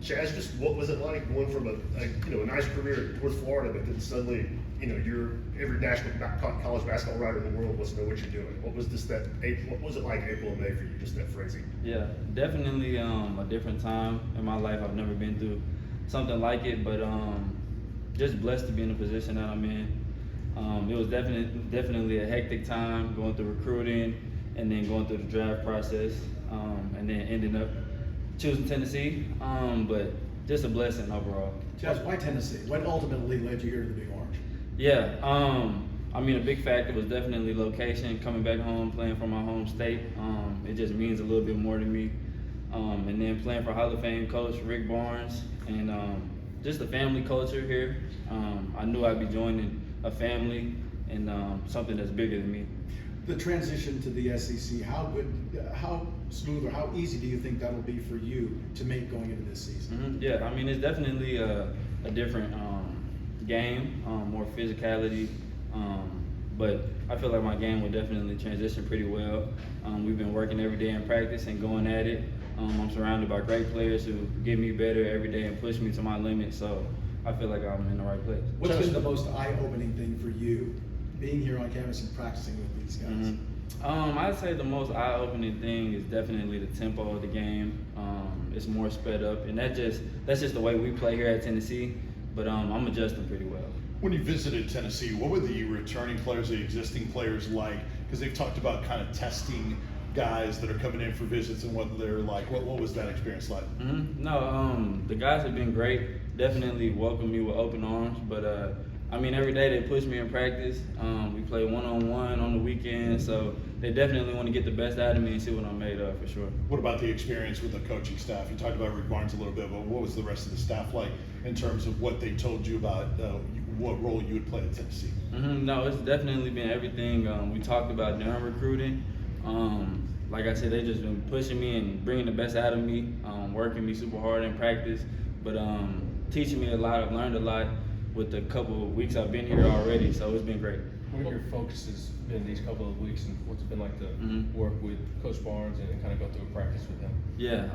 Chaz, just what was it like going from a nice career at North Florida, but then suddenly, you're every national college basketball writer in the world wants to know what you're doing. What was what was it like April and May for you, just that frenzy? Yeah, definitely a different time in my life. I've never been through something like it, but just blessed to be in the position that I'm in. It was definitely a hectic time going through recruiting and then going through the draft process, and then ending up choosing Tennessee. But just a blessing overall. Chaz, why Tennessee? What ultimately led you here to the Big Orange? Yeah, I mean, a big factor was definitely location, coming back home, playing for my home state. It just means a little bit more to me. And then playing for Hall of Fame coach Rick Barnes, and just the family culture here. I knew I'd be joining a family and something that's bigger than me. The transition to the SEC, how smooth or how easy do you think that'll be for you to make going into this season? Yeah, I mean, it's definitely a different game, more physicality, but I feel like my game will definitely transition pretty well. We've been working every day in practice and going at it. I'm surrounded by great players who get me better every day and push me to my limits, so I feel like I'm in the right place. What's been the most eye-opening thing for you being here on campus and practicing with these guys? I'd say the most eye-opening thing is definitely the tempo of the game. It's more sped up, and that's just the way we play here at Tennessee. But I'm adjusting pretty well. When you visited Tennessee, what were the returning players, the existing players like? Because they've talked about kind of testing guys that are coming in for visits and what they're like. What was that experience like? No, the guys have been great. Definitely welcomed me with open arms. But I mean, every day they push me in practice. We play one-on-one on the weekends, so they definitely want to get the best out of me and see what I'm made of, for sure. What about the experience with the coaching staff? You talked about Rick Barnes a little bit, but what was the rest of the staff like in terms of what they told you about what role you would play at Tennessee? No, it's definitely been everything we talked about during recruiting. Like I said, they just been pushing me and bringing the best out of me, working me super hard in practice, but teaching me a lot. I've learned a lot with the couple of weeks I've been here already, so it's been great. What have your focuses been these couple of weeks, and what's it been like to work with Coach Barnes and kind of go through a practice with him? Yeah,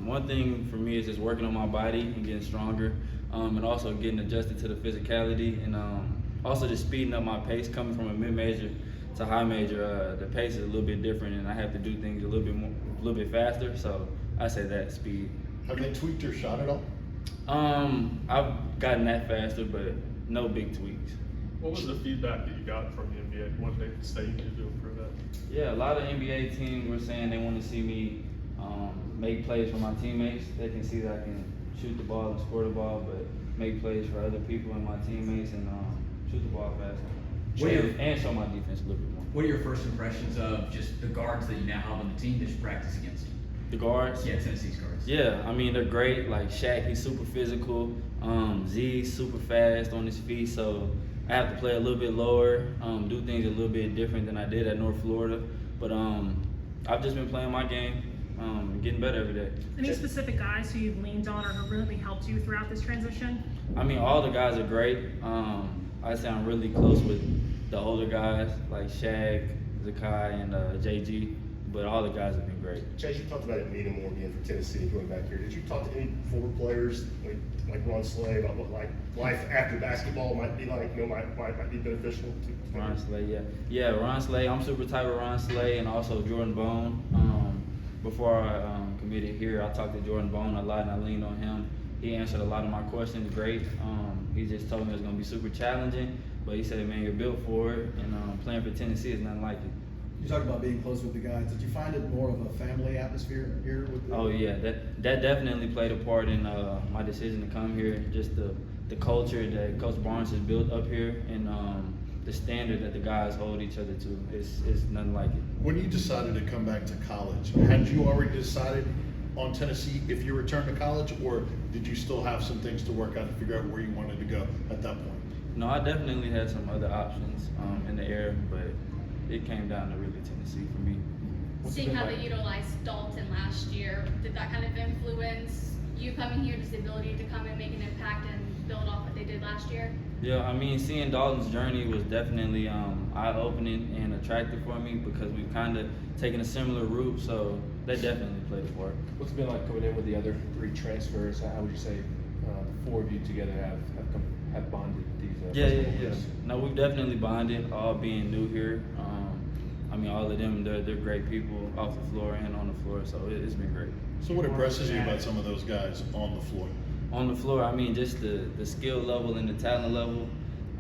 one thing for me is just working on my body and getting stronger, and also getting adjusted to the physicality, and also just speeding up my pace. Coming from a mid-major to high major, the pace is a little bit different, and I have to do things a little bit faster. So I say that speed. Have they tweaked your shot at all? I've gotten that faster, but no big tweaks. What was the feedback that you got from the NBA? What did they say you need to do for that? Yeah, a lot of NBA teams were saying they want to see me make plays for my teammates. They can see that I can shoot the ball and score the ball, but make plays for other people and my teammates and shoot the ball faster. And show my defense a little bit more. What are your first impressions of just the guards that you now have on the team that you practice against? The guards? Yeah, Tennessee's guards. Yeah, I mean, they're great. Like Shaq, he's super physical. Z's super fast on his feet, so I have to play a little bit lower, do things a little bit different than I did at North Florida. But I've just been playing my game and getting better every day. Any specific guys who you've leaned on or who really helped you throughout this transition? I mean, all the guys are great. I sound really close with the older guys like Shaq, Zakai, and JG. But all the guys have been great. Chaz, you talked about it meaning more being for Tennessee and going back here. Did you talk to any former players like Ron Slay about what like life after basketball might be like? Might be beneficial to Ron Slay, yeah, Ron Slay. I'm super tight with Ron Slay and also Jordan Bone. Before I committed here, I talked to Jordan Bone a lot and I leaned on him. He answered a lot of my questions great. He just told me it was gonna be super challenging, but he said, "Man, you're built for it," and playing for Tennessee is nothing like it. You talked about being close with the guys. Did you find it more of a family atmosphere here with the Oh yeah, that definitely played a part in my decision to come here. Just the culture that Coach Barnes has built up here, and the standard that the guys hold each other to is nothing like it. When you decided to come back to college, had you already decided on Tennessee if you returned to college, or did you still have some things to work out to figure out where you wanted to go at that point? No, I definitely had some other options in the air, but it came down to really Tennessee for me. Seeing how they utilized Dalton last year, did that kind of influence you coming here, just the ability to come and make an impact and build off what they did last year? Yeah, I mean, seeing Dalton's journey was definitely eye-opening and attractive for me because we've kind of taken a similar route. So they definitely played a part. What's it been like coming in with the other 3 transfers? How would you say the 4 of you together have bonded these? Yeah. No, we've definitely bonded, all being new here. I mean, all of them, they're great people off the floor and on the floor, so it's been great. So what impresses you about some of those guys on the floor? On the floor, I mean, just the skill level and the talent level.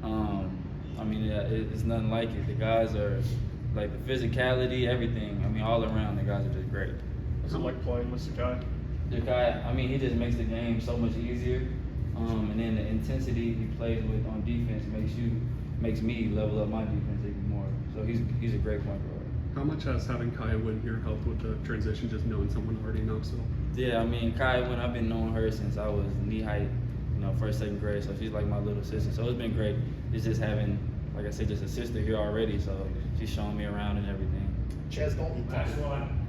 I mean, it's nothing like it. The guys are, like, the physicality, everything. I mean, all around, the guys are just great. What's it like playing with Sakai? The guy, I mean, he just makes the game so much easier. And then the intensity he plays with on defense makes me level up my defense even more. So he's a great point guard. How much has having Kaya Wynn here helped with the transition, just knowing someone already in Knoxville? Yeah, I mean, Kai Wynn, I've been knowing her since I was knee height, first, second grade. So she's like my little sister. So it's been great. It's just having, like I said, just a sister here already. So she's showing me around and everything. Chaz,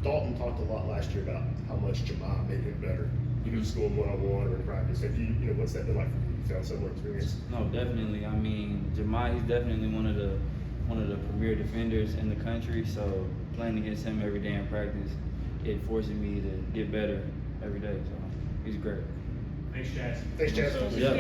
Dalton talked a lot last year about how much Jemai made him better. He was going one-on-one or in practice. Have you, what's that been like for you? You found similar experience? No, definitely. I mean, Jemai, he's definitely one of the premier defenders in the country. So playing against him every day in practice, it forces me to get better every day. So he's great. Thanks, Chaz. Yeah.